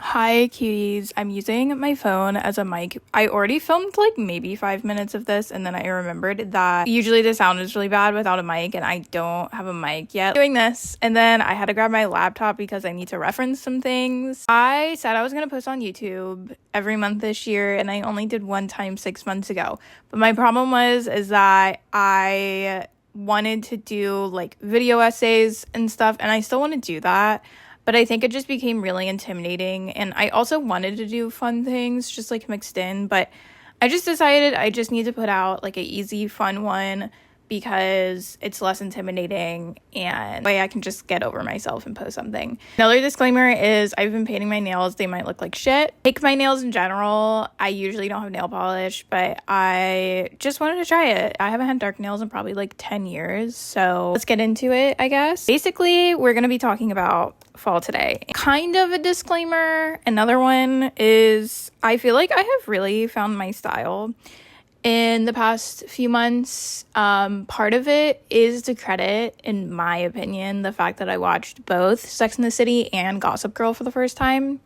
Hi cuties, I'm using my phone as a mic. I already filmed like maybe 5 minutes of this and then I remembered that usually the sound is really bad without a mic and I don't have a mic yet doing this. And then I had to grab my laptop because I need to reference some things. I said I was going to post on YouTube every month this year and I only did one time 6 months ago. But my problem is that I wanted to do like video essays and stuff and I still want to do that. But I think it just became really intimidating. And I also wanted to do fun things just like mixed in. But I just decided I just need to put out like an easy, fun one because it's less intimidating and way I can just get over myself and post something. Another disclaimer is I've been painting my nails. They might look like shit. I like my nails in general. I usually don't have nail polish, but I just wanted to try it. I haven't had dark nails in probably like 10 years. So let's get into it, I guess. Basically, we're going to be talking about fall today. Kind of a disclaimer. Another one is I feel like I have really found my style in the past few months. Part of it is to credit, in my opinion, the fact that I watched both Sex and the City and Gossip Girl for the first time.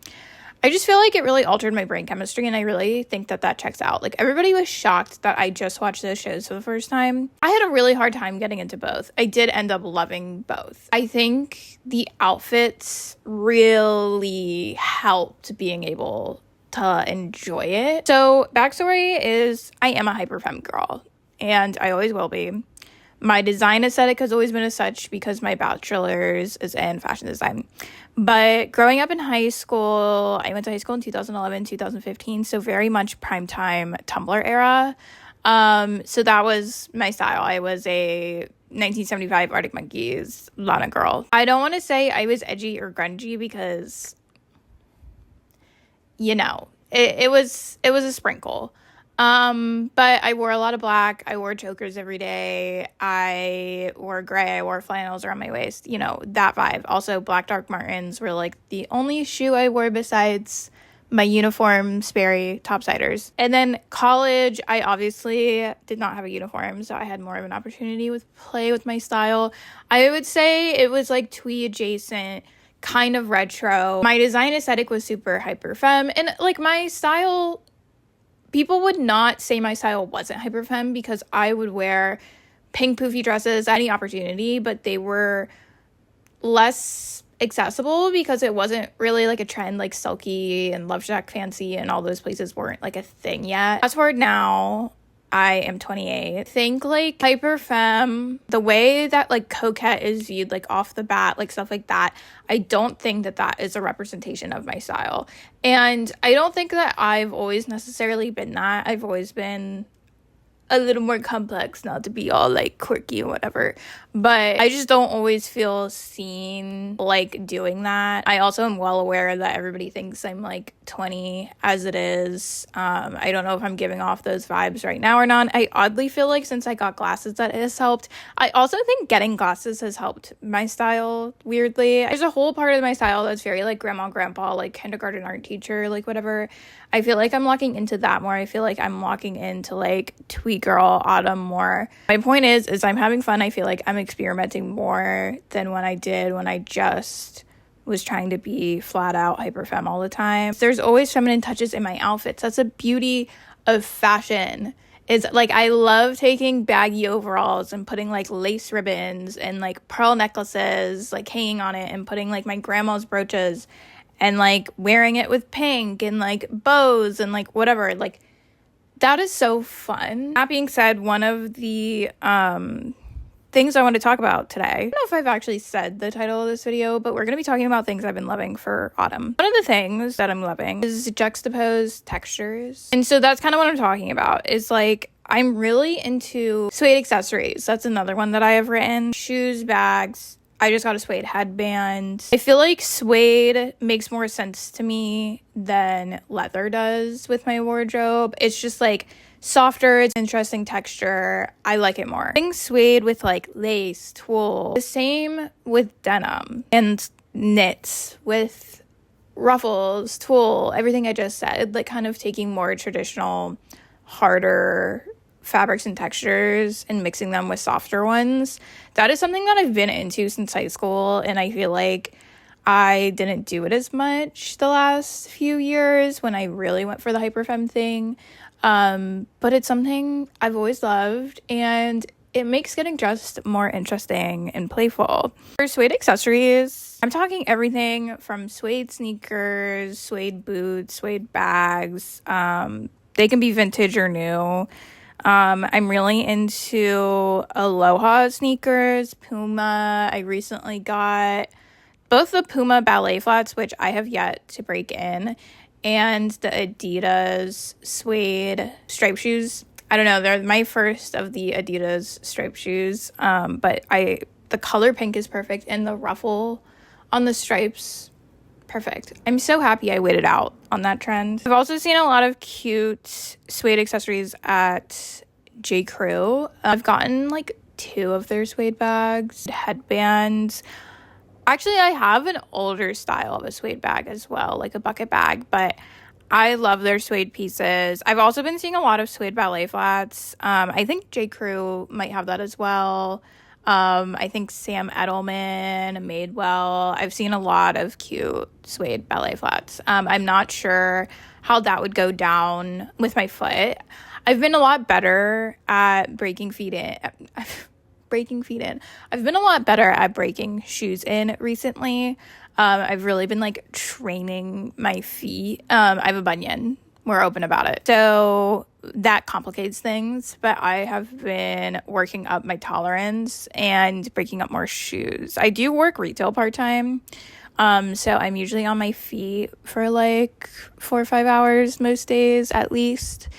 I just feel like it really altered my brain chemistry, and I really think that checks out. Like, everybody was shocked that I just watched those shows for the first time. I had a really hard time getting into both. I did end up loving both. I think the outfits really helped being able to enjoy it. So, backstory is I am a hyper femme girl, and I always will be. My design aesthetic has always been as such because my bachelor's is in fashion design. But growing up in high school, I went to high school in 2011, 2015, so very much primetime Tumblr era. So that was my style. I was a 1975 Arctic Monkeys Lana girl. I don't want to say I was edgy or grungy because, you know, it was a sprinkle. But I wore a lot of black. I wore chokers every day. I wore gray. I wore flannels around my waist. You know, that vibe. Also, black Doc Martens were like the only shoe I wore besides my uniform Sperry topsiders. And then college, I obviously did not have a uniform, so I had more of an opportunity with play with my style. I would say it was like twee adjacent, kind of retro. My design aesthetic was super hyper femme, and like my style, people would not say my style wasn't hyper femme because I would wear pink poofy dresses at any opportunity, but they were less accessible because it wasn't really like a trend. Like Silky and Love Shack Fancy and all those places weren't like a thing yet. Fast forward now, I am 28. I think like hyper femme, the way that like coquette is viewed like off the bat, like stuff like that, I don't think that is a representation of my style. And I don't think that I've always necessarily been that. I've always been a little more complex, not to be all like quirky or whatever, but I just don't always feel seen like doing that. I also am well aware that everybody thinks I'm like 20 as it is. I don't know if I'm giving off those vibes right now or not. I oddly feel like since I got glasses that it has helped. I also think getting glasses has helped my style weirdly. There's a whole part of my style that's very like grandma, grandpa, like kindergarten art teacher, like whatever. I feel like I'm locking into that more. I feel like I'm locking into like twee girl autumn more. My point is I'm having fun. I feel like I'm experimenting more than when I did when I just was trying to be flat out hyper femme all the time. There's always feminine touches in my outfits. That's the beauty of fashion. Is like I love taking baggy overalls and putting like lace ribbons and like pearl necklaces like hanging on it and putting like my grandma's brooches and like wearing it with pink and like bows and like whatever. Like that is so fun. That being said, one of the things I want to talk about today, I don't know if I've actually said the title of this video, but we're going to be talking about things I've been loving for autumn. One of the things that I'm loving is juxtaposed textures. And so that's kind of what I'm talking about, is like I'm really into suede accessories. That's another one that I have written. Shoes, bags. I just got a suede headband. I feel like suede makes more sense to me than leather does with my wardrobe. It's just like softer, it's interesting texture. I like it more. I think suede with like lace, tulle. The same with denim and knits with ruffles, tulle, everything I just said. Like kind of taking more traditional, harder fabrics and textures and mixing them with softer ones. That is something that I've been into since high school, and I feel like I didn't do it as much the last few years when I really went for the hyperfemme thing. But it's something I've always loved, and it makes getting dressed more interesting and playful. For suede accessories, I'm talking everything from suede sneakers, suede boots, suede bags. They can be vintage or new. I'm really into Aloha sneakers, Puma. I recently got both the Puma ballet flats, which I have yet to break in, and the Adidas suede striped shoes. I don't know, they're my first of the Adidas striped shoes, but the color pink is perfect, and the ruffle on the stripes, perfect. I'm so happy I waited out on that trend. I've also seen a lot of cute suede accessories at J. Crew. I've gotten like 2 of their suede bags, headbands. Actually, I have an older style of a suede bag as well, like a bucket bag, but I love their suede pieces. I've also been seeing a lot of suede ballet flats. I think J. Crew might have that as well. I think Sam Edelman, Madewell. I've seen a lot of cute suede ballet flats. I'm not sure how that would go down with my foot. I've been a lot better at breaking feet in. I've been a lot better at breaking shoes in recently. I've really been like training my feet. I have a bunion. We're open about it. So that complicates things, but I have been working up my tolerance and breaking up more shoes. I do work retail part-time. So I'm usually on my feet for like 4 or 5 hours most days at least.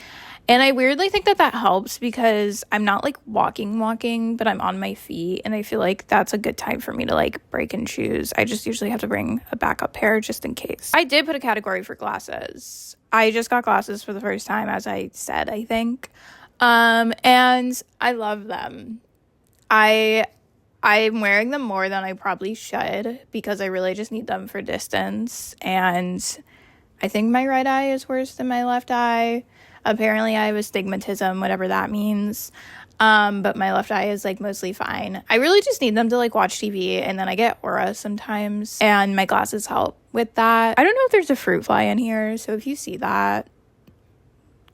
And I weirdly think that helps because I'm not like walking, but I'm on my feet. And I feel like that's a good time for me to like break in shoes. I just usually have to bring a backup pair just in case. I did put a category for glasses. I just got glasses for the first time, as I said, I think. And I love them. I'm wearing them more than I probably should because I really just need them for distance. And I think my right eye is worse than my left eye. Apparently I have astigmatism, whatever that means. But my left eye is like mostly fine. I really just need them to like watch TV, and then I get aura sometimes, and my glasses help with that. I don't know if there's a fruit fly in here, so if you see that,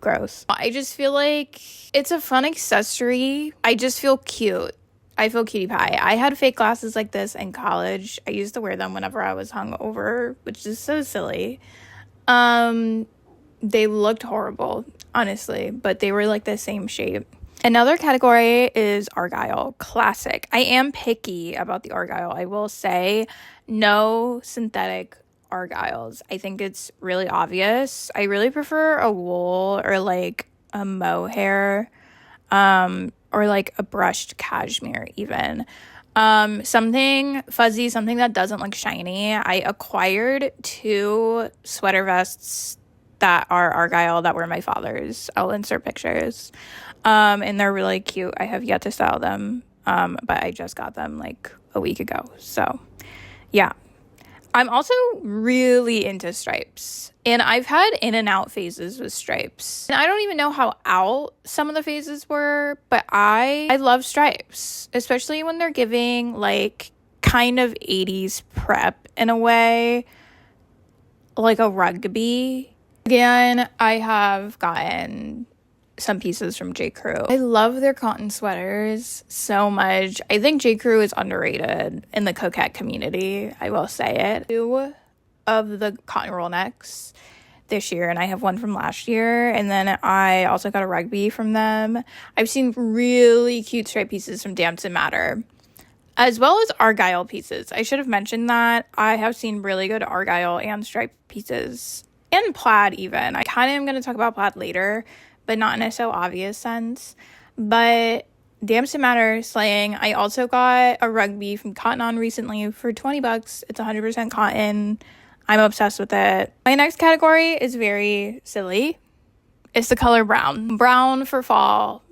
gross. I just feel like it's a fun accessory. I just feel cute. I feel cutie pie. I had fake glasses like this in college. I used to wear them whenever I was hungover, which is so silly. They looked horrible, honestly, but they were like the same shape. Another category is Argyle. Classic. I am picky about the Argyle. I will say no synthetic Argyles. I think it's really obvious. I really prefer a wool or like a mohair, or like a brushed cashmere even. Something fuzzy, something that doesn't look shiny. I acquired 2 sweater vests that are Argyle that were my father's. I'll insert pictures. And they're really cute. I have yet to style them, but I just got them like a week ago. So, yeah. I'm also really into stripes. And I've had in and out phases with stripes. And I don't even know how out some of the phases were, but I love stripes, especially when they're giving like kind of 80s prep in a way, like a rugby. Again, I have gotten some pieces from J. Crew. I love their cotton sweaters so much. I think J. Crew is underrated in the coquette community. I will say it. 2 of the cotton roll necks this year, and I have one from last year. And then I also got a rugby from them. I've seen really cute striped pieces from Dance and Matter, as well as Argyle pieces. I should have mentioned that. I have seen really good Argyle and striped pieces. And plaid even. I kind of am going to talk about plaid later, but not in a so obvious sense. But Damn to Matter slaying. I also got a rugby from Cotton On recently for $20. It's 100% cotton. I'm obsessed with it. My next category is very silly. It's the color brown. Brown for fall.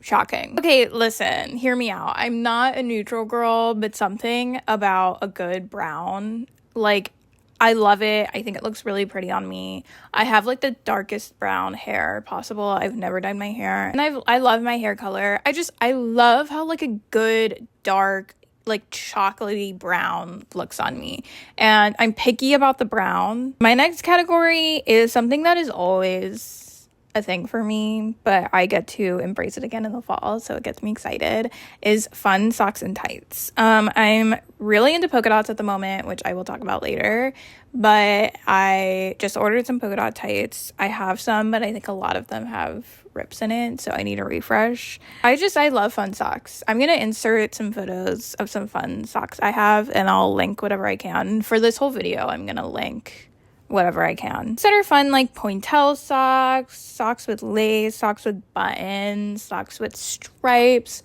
Shocking. Okay, listen, hear me out. I'm not a neutral girl, but something about a good brown, like, I love it. I think it looks really pretty on me. I have like the darkest brown hair possible. I've never dyed my hair. And I love my hair color. I love how like a good dark like chocolatey brown looks on me, and I'm picky about the brown. My next category is something that is always a thing for me, but I get to embrace it again in the fall, so it gets me excited, is fun socks and tights. I'm really into polka dots at the moment, which I will talk about later, but I just ordered some polka dot tights. I have some, but I think a lot of them have rips in it, so I need a refresh. I love fun socks. I'm gonna insert some photos of some fun socks I have, and I'll link whatever I can. For this whole video, I'm gonna link whatever I can. That are fun, like pointel socks, socks with lace, socks with buttons, socks with stripes,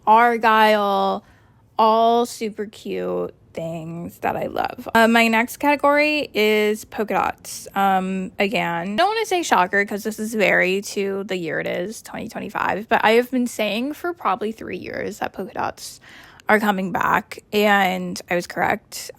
argyle, all super cute things that I love. My next category is polka dots. Again, I don't want to say shocker because this is very to the year it is, 2025, but I have been saying for probably 3 years that polka dots are coming back, and I was correct.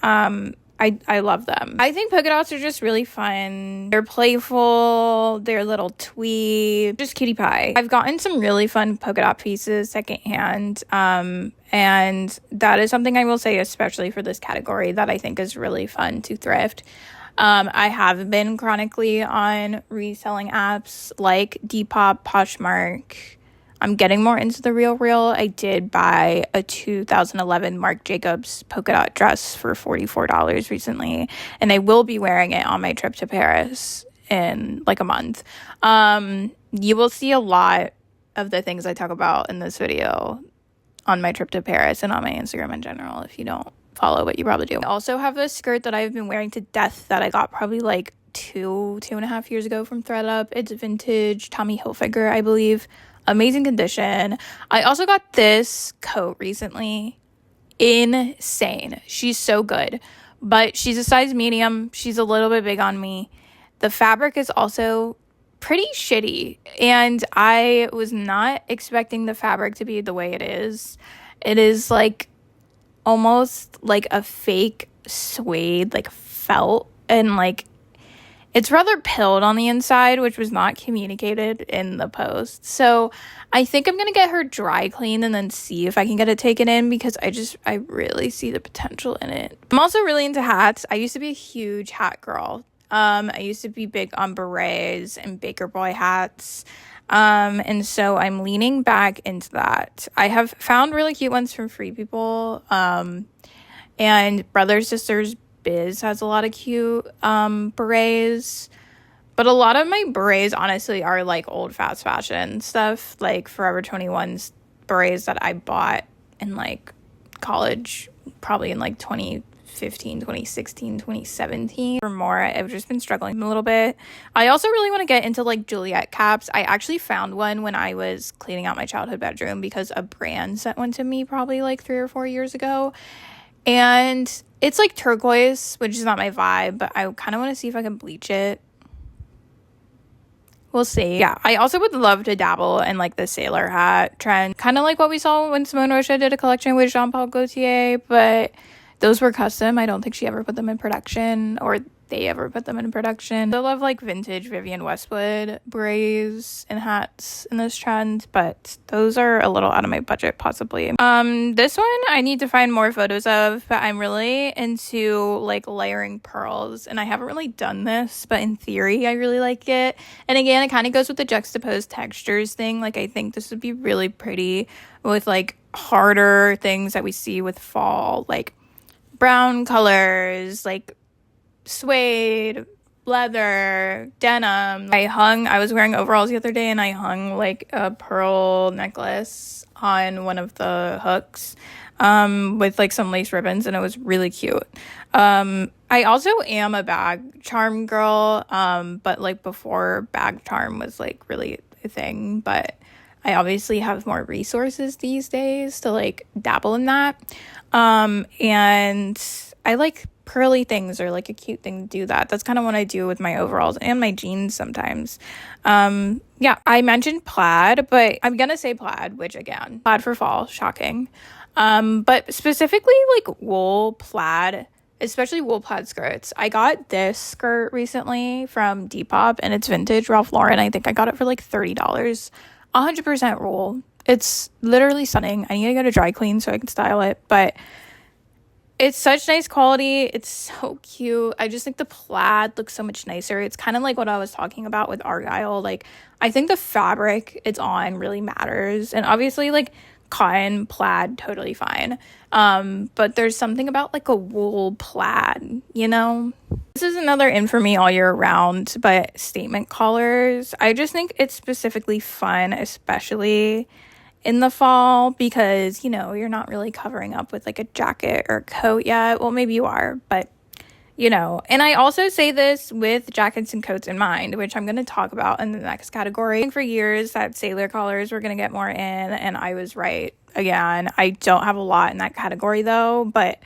I love them. I think polka dots are just really fun. They're playful. They're a little twee. Just cutie pie. I've gotten some really fun polka dot pieces secondhand. And that is something I will say, especially for this category, that I think is really fun to thrift. I have been chronically on reselling apps like Depop, Poshmark. I'm getting more into the Real. I did buy a 2011 Marc Jacobs polka dot dress for $44 recently, and I will be wearing it on my trip to Paris in like a month. You will see a lot of the things I talk about in this video on my trip to Paris and on my Instagram in general. If you don't follow, what you probably do. I also have this skirt that I've been wearing to death that I got probably like two and a half years ago from ThredUp. It's vintage Tommy Hilfiger, I believe. Amazing condition. I also got this coat recently. Insane. She's so good. But she's a size medium. She's a little bit big on me. The fabric is also pretty shitty. And I was not expecting the fabric to be the way it is. It is like almost like a fake suede, like felt, and like it's rather pilled on the inside, which was not communicated in the post. So I think I'm going to get her dry cleaned and then see if I can get it taken in, because I really see the potential in it. I'm also really into hats. I used to be a huge hat girl. I used to be big on berets and Baker Boy hats. And so I'm leaning back into that. I have found really cute ones from Free People. And Brothers Sisters Biz has a lot of cute berets, but a lot of my berets honestly are like old fast fashion stuff, like Forever 21's berets that I bought in like college, probably in like 2015, 2016, 2017 or more. I've just been struggling a little bit. I also really want to get into like Juliet caps. I actually found one when I was cleaning out my childhood bedroom because a brand sent one to me probably like 3 or 4 years ago. And it's like turquoise, which is not my vibe, but I kind of want to see if I can bleach it. We'll see. Yeah, I also would love to dabble in like the sailor hat trend, kind of like what we saw when Simone Rocha did a collection with Jean-Paul Gaultier, but those were custom. I don't think she ever put them in production, or they ever put them in production. I love like vintage Vivienne Westwood berets and hats in this trend, but those are a little out of my budget possibly. This one I need to find more photos of, but I'm really into like layering pearls, and I haven't really done this, but in theory I really like it. And again, it kind of goes with the juxtaposed textures thing. Like I think this would be really pretty with like harder things that we see with fall, like brown colors, like suede, leather, denim. I was wearing overalls the other day, and I hung like a pearl necklace on one of the hooks with like some lace ribbons, and it was really cute. I also am a bag charm girl, but like before bag charm was like really a thing, but I obviously have more resources these days to like dabble in that. And I like pearly things, or like a cute thing to do that. That's kind of what I do with my overalls and my jeans sometimes. Yeah, I mentioned plaid, but I'm gonna say plaid, which again, plaid for fall, shocking. But specifically like wool plaid, especially wool plaid skirts. I got this skirt recently from Depop, and it's vintage Ralph Lauren. I think I got it for like $30. 100% wool. It's literally stunning. I need to get a dry clean so I can style it, but It's such nice quality. It's so cute. I just think the plaid looks so much nicer. It's kind of like what I was talking about with Argyle. Like, I think the fabric it's on really matters. And obviously, like, cotton, plaid, totally fine. But there's something about, like, a wool plaid, you know? This is another in for me all year round, but statement collars. I just think it's specifically fun, especially in the fall, because, you know, you're not really covering up with like a jacket or coat yet. Well, maybe you are, but you know. And I also say this with jackets and coats in mind, which I'm going to talk about in the next category. For years that sailor collars were going to get more in, and I was right again. I don't have a lot in that category though, but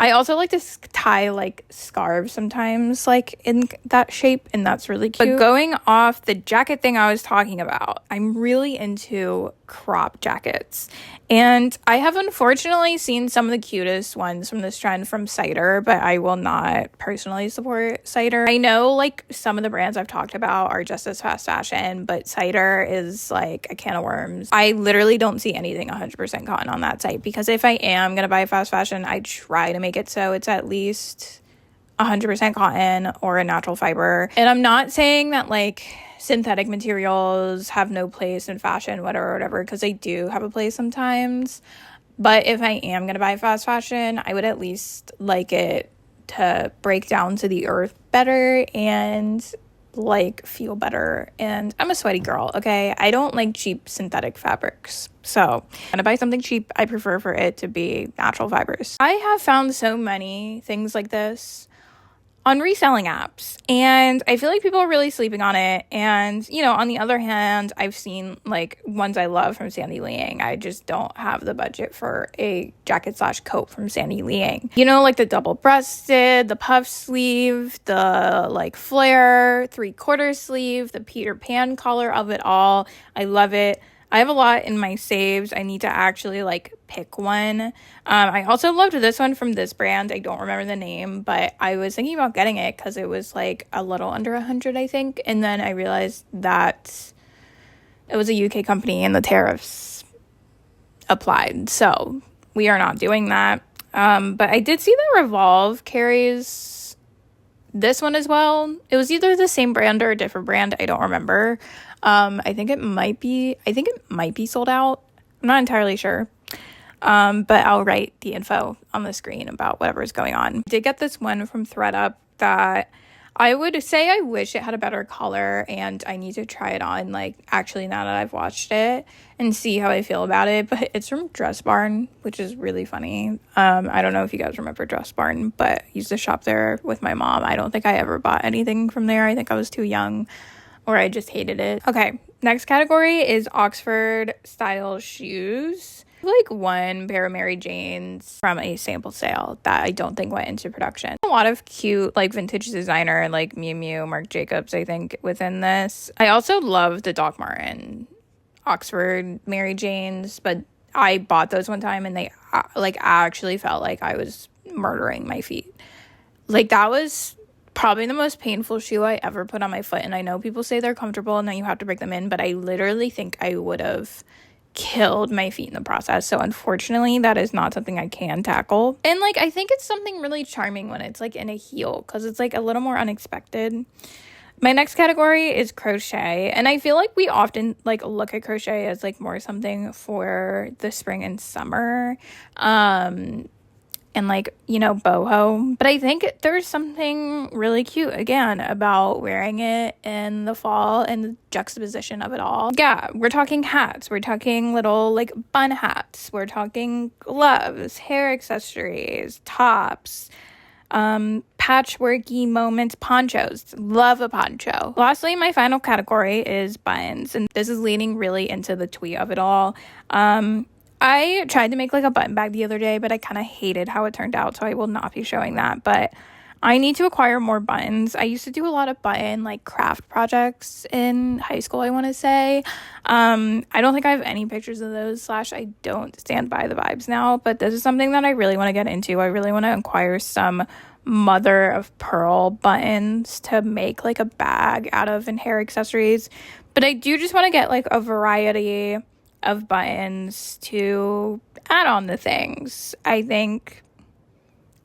I also like to tie like scarves sometimes, like in that shape, and that's really cute. But going off the jacket thing I was talking about, I'm really into crop jackets. And I have unfortunately seen some of the cutest ones from this trend from Cider, but I will not personally support Cider. I know like some of the brands I've talked about are just as fast fashion, but Cider is like a can of worms. I literally don't see anything 100% cotton on that site, because if I am going to buy fast fashion, I try to make it so it's at least 100% cotton or a natural fiber. And I'm not saying that like synthetic materials have no place in fashion, whatever, because they do have a place sometimes. But if I am going to buy fast fashion, I would at least like it to break down to the earth better and like feel better. And I'm a sweaty girl, okay? I don't like cheap synthetic fabrics. So when I buy something cheap, I prefer for it to be natural fibers. I have found so many things like this on reselling apps, and I feel like people are really sleeping on it. And, you know, on the other hand, I've seen like ones I love from Sandy Liang. I just don't have the budget for a jacket / coat from Sandy Liang. You know, like the double-breasted, the puff sleeve, the like flare 3/4 sleeve, the Peter Pan collar of it all. I love it. I have a lot in my saves. I need to actually like pick one. I also loved this one from this brand. I don't remember the name, but I was thinking about getting it because it was like a little under 100, I think. And then I realized that it was a UK company and the tariffs applied. So we are not doing that. But I did see that Revolve carries this one as well. It was either the same brand or a different brand. I don't remember. I think it might be sold out. I'm not entirely sure. But I'll write the info on the screen about whatever is going on. I did get this one from ThredUp that I would say I wish it had a better color, and I need to try it on, like, actually now that I've watched it and see how I feel about it. But it's from Dress Barn, which is really funny. I don't know if you guys remember Dress Barn, but I used to shop there with my mom. I don't think I ever bought anything from there. I think I was too young, or I just hated it. Okay, next category is Oxford style shoes. Like one pair of Mary Janes from a sample sale that I don't think went into production. A lot of cute like vintage designer like Miu Miu, Marc Jacobs, I think, within this. I also love the Doc Marten Oxford Mary Janes, but I bought those one time and they like actually felt like I was murdering my feet. Like that was probably the most painful shoe I ever put on my foot. And I know people say they're comfortable and then you have to break them in, but I literally think I would have killed my feet in the process. So unfortunately, that is not something I can tackle. And like I think it's something really charming when it's like in a heel, because it's like a little more unexpected. My next category is crochet, and I feel like we often like look at crochet as like more something for the spring and summer, and like, you know, boho. But I think there's something really cute, again, about wearing it in the fall and the juxtaposition of it all. Yeah, we're talking hats. We're talking little, like, bun hats. We're talking gloves, hair accessories, tops, patchworky moments, ponchos. Love a poncho. Lastly, my final category is buttons, and this is leaning really into the twee of it all. I tried to make like a button bag the other day, but I kind of hated how it turned out, so I will not be showing that. But I need to acquire more buttons. I used to do a lot of button like craft projects in high school, I want to say. I don't think I have any pictures of those, / I don't stand by the vibes now, but this is something that I really want to get into. I really want to acquire some mother of pearl buttons to make like a bag out of and hair accessories. But I do just want to get like a variety of buttons to add on the things. I think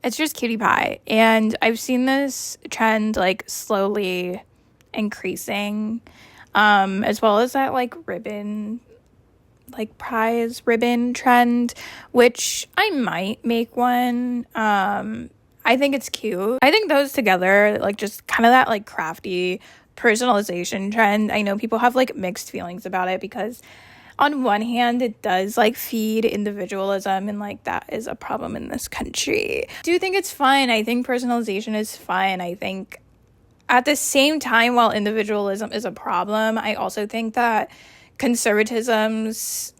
it's just cutie pie. And I've seen this trend like slowly increasing, as well as that like ribbon, like prize ribbon trend, which I might make one. I think it's cute. I think those together, like just kind of that like crafty personalization trend. I know people have like mixed feelings about it because on one hand, it does like feed individualism, and like that is a problem in this country. I do think it's fun. I think personalization is fun. I think at the same time, while individualism is a problem, I also think that conservatism's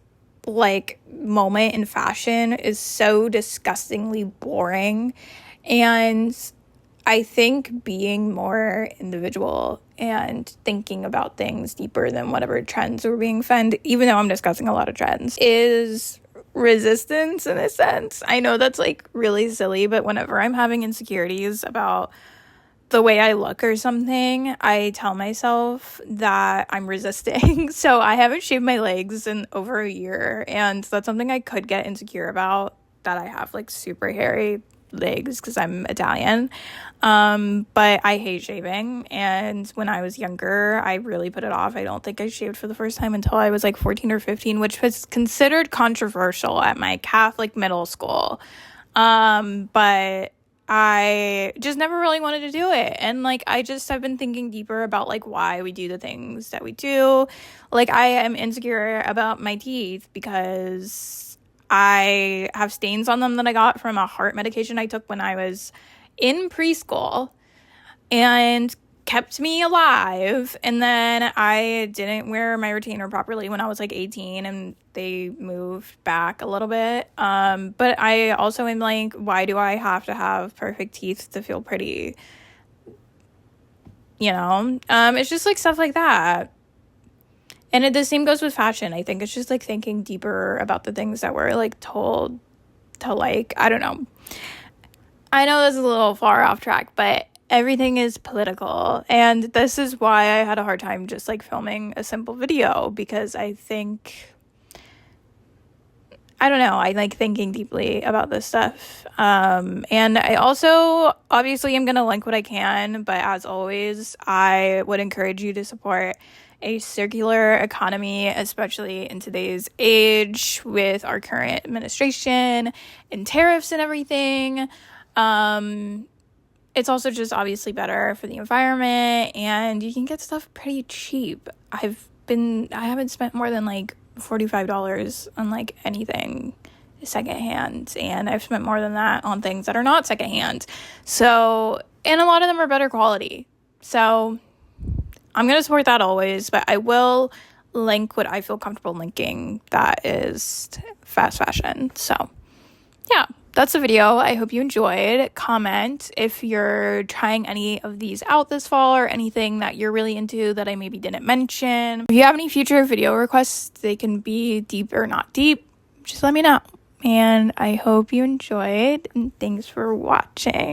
like moment in fashion is so disgustingly boring. And I think being more individual and thinking about things deeper than whatever trends are being fed, even though I'm discussing a lot of trends, is resistance in a sense. I know that's like really silly, but whenever I'm having insecurities about the way I look or something, I tell myself that I'm resisting. So I haven't shaved my legs in over a year, and that's something I could get insecure about, that I have like super hairy legs because I'm Italian. But I hate shaving, and when I was younger I really put it off. I don't think I shaved for the first time until I was like 14 or 15, which was considered controversial at my Catholic middle school. But I just never really wanted to do it. And like I just have been thinking deeper about like why we do the things that we do. Like I am insecure about my teeth because I have stains on them that I got from a heart medication I took when I was in preschool and kept me alive. And then I didn't wear my retainer properly when I was like 18, and they moved back a little bit. But I also am like, why do I have to have perfect teeth to feel pretty? You know, it's just like stuff like that. And the same goes with fashion. I think it's just like thinking deeper about the things that we're like told to like. I don't know. I know this is a little far off track, but everything is political. And this is why I had a hard time just like filming a simple video, because I think, I don't know, I like thinking deeply about this stuff. And I also obviously am going to link what I can, but as always, I would encourage you to support a circular economy, especially in today's age with our current administration and tariffs and everything. It's also just obviously better for the environment, and you can get stuff pretty cheap. I haven't spent more than like $45 on like anything secondhand, and I've spent more than that on things that are not secondhand. So, and a lot of them are better quality. So I'm going to support that always, but I will link what I feel comfortable linking that is fast fashion. So yeah, that's the video. I hope you enjoyed. Comment if you're trying any of these out this fall, or anything that you're really into that I maybe didn't mention. If you have any future video requests, they can be deep or not deep, just let me know. And I hope you enjoyed, and thanks for watching.